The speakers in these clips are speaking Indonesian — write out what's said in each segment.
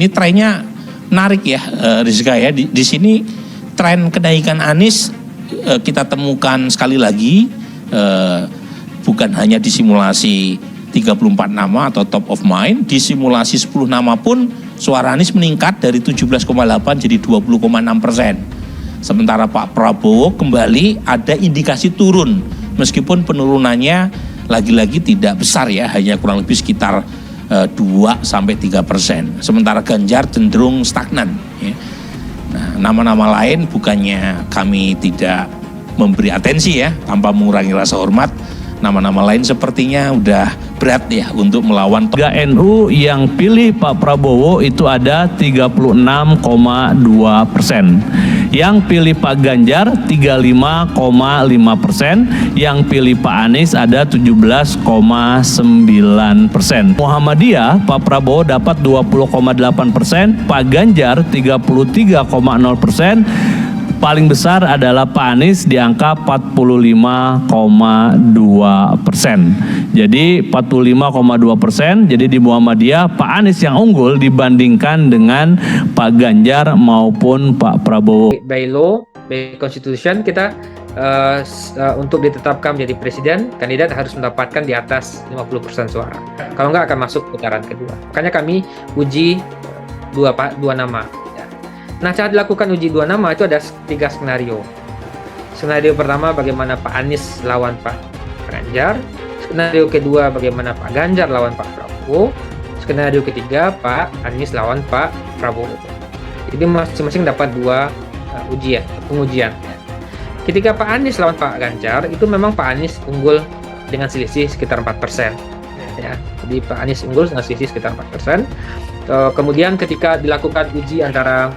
ini trennya menarik ya, Rizka ya. Di sini tren kenaikan Anies kita temukan sekali lagi, bukan hanya di simulasi 34 nama atau top of mind, di simulasi 10 nama pun suara Anies meningkat dari 17,8 jadi 20,6%. Sementara Pak Prabowo kembali ada indikasi turun, meskipun penurunannya lagi-lagi tidak besar ya, hanya kurang lebih sekitar 2-3%. Sementara Ganjar cenderung stagnan. Ya. Nah, nama-nama lain bukannya kami tidak memberi atensi ya, tanpa mengurangi rasa hormat. Nama-nama lain sepertinya udah berat ya untuk melawan. NU yang pilih Pak Prabowo itu ada 36,2%. Yang pilih Pak Ganjar 35,5%. Yang pilih Pak Anies ada 17,9%. Muhammadiyah Pak Prabowo dapat 20,8%, Pak Ganjar 33,0%. Paling besar adalah Pak Anies di angka 45,2%. Jadi 45,2%. Jadi di Muhammadiyah Pak Anies yang unggul dibandingkan dengan Pak Ganjar maupun Pak Prabowo. By law, by constitution kita untuk ditetapkan menjadi presiden, kandidat harus mendapatkan di atas 50% suara. Kalau enggak akan masuk putaran kedua. Makanya kami uji dua nama. Nah, cara dilakukan uji dua nama itu ada 3 skenario. Skenario pertama bagaimana Pak Anies lawan Pak Ganjar. Skenario kedua bagaimana Pak Ganjar lawan Pak Prabowo. Skenario ketiga Pak Anies lawan Pak Prabowo. Jadi masing-masing dapat 2 pengujian. Ketika Pak Anies lawan Pak Ganjar, itu memang Pak Anies unggul dengan selisih sekitar 4%. Ya, jadi Pak Anies unggul dengan selisih sekitar 4%. Kemudian ketika dilakukan uji antara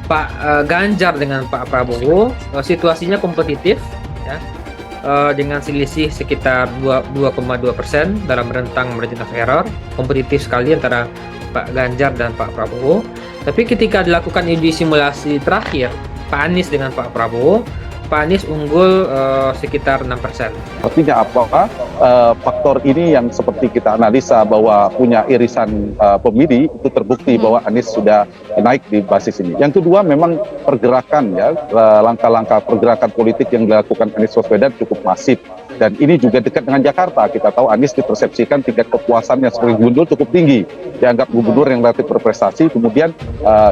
Pak Ganjar dengan Pak Prabowo, situasinya kompetitif ya, dengan selisih sekitar 2,2% dalam rentang margin of error, kompetitif sekali antara Pak Ganjar dan Pak Prabowo. Tapi ketika dilakukan uji simulasi terakhir Pak Anies dengan Pak Prabowo, Pak Anies unggul sekitar 6%. Artinya apa? Faktor ini yang seperti kita analisa bahwa punya irisan pemilih itu terbukti bahwa Anies sudah naik di basis ini. Yang kedua memang pergerakan ya, langkah-langkah pergerakan politik yang dilakukan Anies Baswedan cukup masif. Dan ini juga dekat dengan Jakarta. Kita tahu Anies dipersepsikan tingkat kepuasannya sebagai gubernur cukup tinggi. Dianggap gubernur yang relatif berprestasi. Kemudian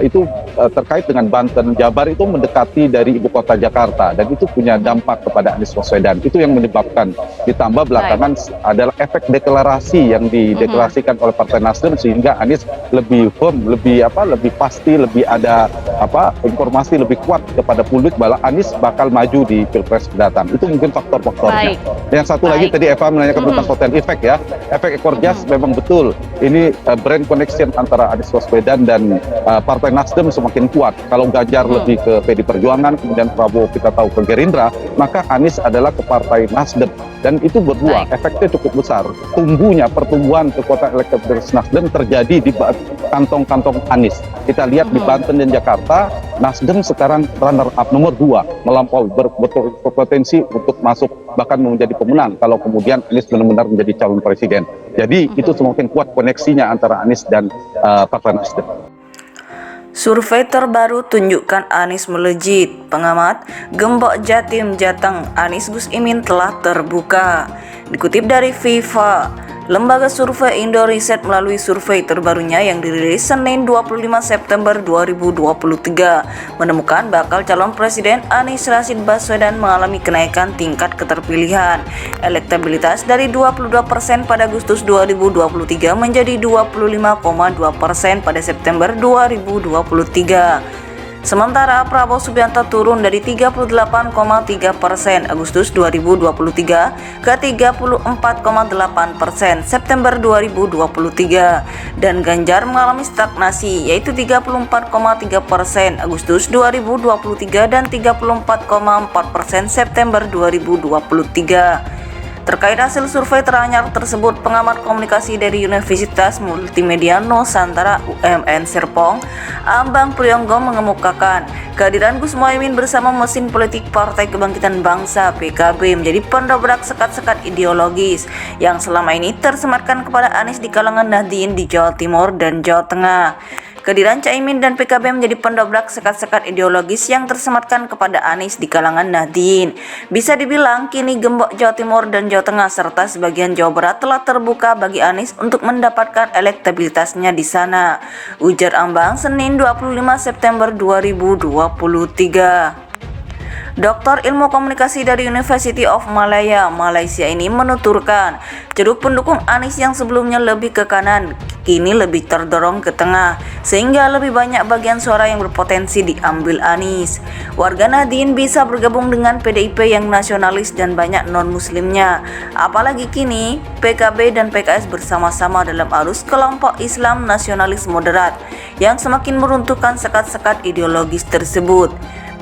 itu terkait dengan Banten, Jabar itu mendekati dari ibu kota Jakarta. Dan itu punya dampak kepada Anies Baswedan. Itu yang menyebabkan. Ditambah belakangan adalah efek deklarasi yang dideklarasikan oleh Partai Nasdem sehingga Anies lebih firm, lebih pasti, lebih ada informasi lebih kuat kepada publik bahwa Anies bakal maju di Pilpres mendatang. Itu mungkin faktor-faktornya. Yang satu lagi tadi Eva menanyakan tentang hotel efek ya. Efek ekor jas memang betul. Ini brand connection antara Anies Baswedan dan Partai Nasdem semakin kuat. Kalau Ganjar lebih ke PD Perjuangan, kemudian Prabowo kita tahu ke Gerindra, maka Anies adalah ke Partai Nasdem. Dan itu berdua, efeknya cukup besar. Pertumbuhan kekuatan elektabilitas Nasdem terjadi di kantong-kantong Anies. Kita lihat di Banten dan Jakarta, Nasdem sekarang runner up nomor 2, melampaui berpotensi untuk masuk bahkan menjadi pemenang kalau kemudian Anies benar-benar menjadi calon presiden. Jadi itu semakin kuat koneksinya antara Anies dan Partai Nasdem. Survei terbaru tunjukkan Anies melejit. Pengamat, Gembok Jatim Jateng Anies Gus Imin telah terbuka. Dikutip dari FIFA, lembaga survei Indo Riset melalui survei terbarunya yang dirilis Senin 25 September 2023 menemukan bakal calon presiden Anies Rashid Baswedan mengalami kenaikan tingkat keterpilihan. Elektabilitas dari 22% pada Agustus 2023 menjadi 25,2% pada September 2023. Sementara Prabowo Subianto turun dari 38,3% Agustus 2023 ke 34,8% September 2023 dan Ganjar mengalami stagnasi yaitu 34,3% Agustus 2023 dan 34,4% September 2023. Terkait hasil survei teranyar tersebut, pengamat komunikasi dari Universitas Multimedia Nusantara UMN Serpong, Ambang Prionggo mengemukakan kehadiran Gus Muhaimin bersama mesin politik Partai Kebangkitan Bangsa PKB menjadi pendobrak sekat-sekat ideologis yang selama ini tersematkan kepada Anies di kalangan Nahdien di Jawa Timur dan Jawa Tengah. Kehadiran Caimin dan PKB menjadi pendobrak sekat-sekat ideologis yang tersematkan kepada Anies di kalangan Nahdien. Bisa dibilang kini gembok Jawa Timur dan Jawa Tengah serta sebagian Jawa Barat telah terbuka bagi Anies untuk mendapatkan elektabilitasnya di sana. Ujar Ambang Senin 25 September 2023. Doktor Ilmu Komunikasi dari University of Malaya, Malaysia ini menuturkan, ceruk pendukung Anies yang sebelumnya lebih ke kanan, kini lebih terdorong ke tengah, sehingga lebih banyak bagian suara yang berpotensi diambil Anies. Warga Nahdien bisa bergabung dengan PDIP yang nasionalis dan banyak non-muslimnya. Apalagi kini, PKB dan PKS bersama-sama dalam arus kelompok Islam nasionalis moderat yang semakin meruntuhkan sekat-sekat ideologis tersebut.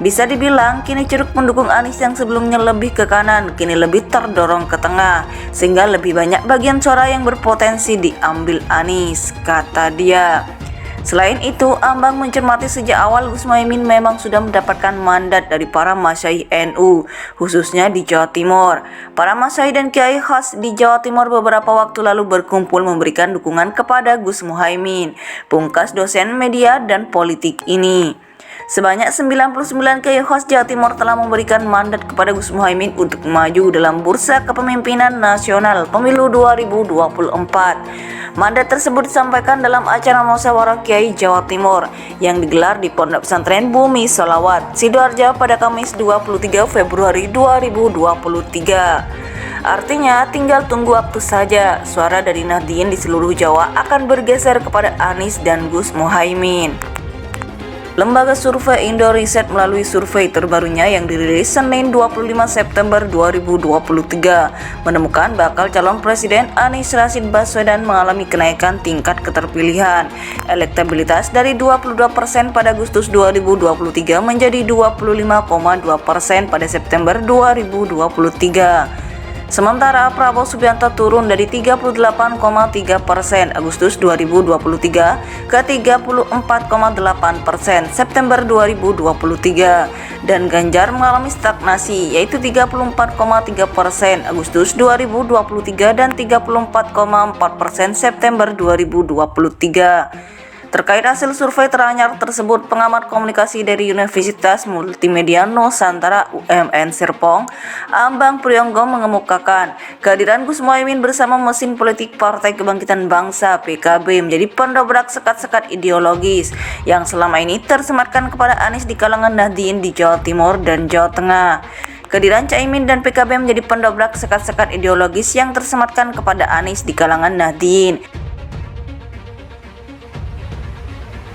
Bisa dibilang kini ceruk pendukung Anies yang sebelumnya lebih ke kanan kini lebih terdorong ke tengah sehingga lebih banyak bagian suara yang berpotensi diambil Anies, kata dia. Selain itu, Ambang mencermati sejak awal Gus Muhaimin memang sudah mendapatkan mandat dari para masyaikh NU, khususnya di Jawa Timur. Para masyaikh dan kiai khas di Jawa Timur beberapa waktu lalu berkumpul memberikan dukungan kepada Gus Muhaimin, pungkas dosen media dan politik ini. Sebanyak 99 kiai khas Jawa Timur telah memberikan mandat kepada Gus Muhaimin untuk maju dalam bursa kepemimpinan nasional pemilu 2024. Mandat tersebut disampaikan dalam acara musyawarah Kiai Jawa Timur yang digelar di Pondok Pesantren Bumi Sholawat, Sidoarjo pada Kamis 23 Februari 2023. Artinya tinggal tunggu waktu saja, suara dari Nahdien di seluruh Jawa akan bergeser kepada Anies dan Gus Muhaimin. Lembaga Survei Indo Riset melalui survei terbarunya yang dirilis Senin 25 September 2023 menemukan bakal calon presiden Anies Rashid Baswedan mengalami kenaikan tingkat keterpilihan. Elektabilitas dari 22% pada Agustus 2023 menjadi 25,2% pada September 2023. Sementara Prabowo Subianto turun dari 38,3% Agustus 2023 ke 34,8% September 2023 dan Ganjar mengalami stagnasi yaitu 34,3% Agustus 2023 dan 34,4% September 2023. Terkait hasil survei teranyar tersebut, pengamat komunikasi dari Universitas Multimedia Nusantara UMN Serpong, Ambang Prionggo mengemukakan kehadiran Gus Muhaimin bersama mesin politik Partai Kebangkitan Bangsa PKB menjadi pendobrak sekat-sekat ideologis yang selama ini tersematkan kepada Anies di kalangan Nahdien di Jawa Timur dan Jawa Tengah. Kehadiran Caimin dan PKB menjadi pendobrak sekat-sekat ideologis yang tersematkan kepada Anies di kalangan Nahdien.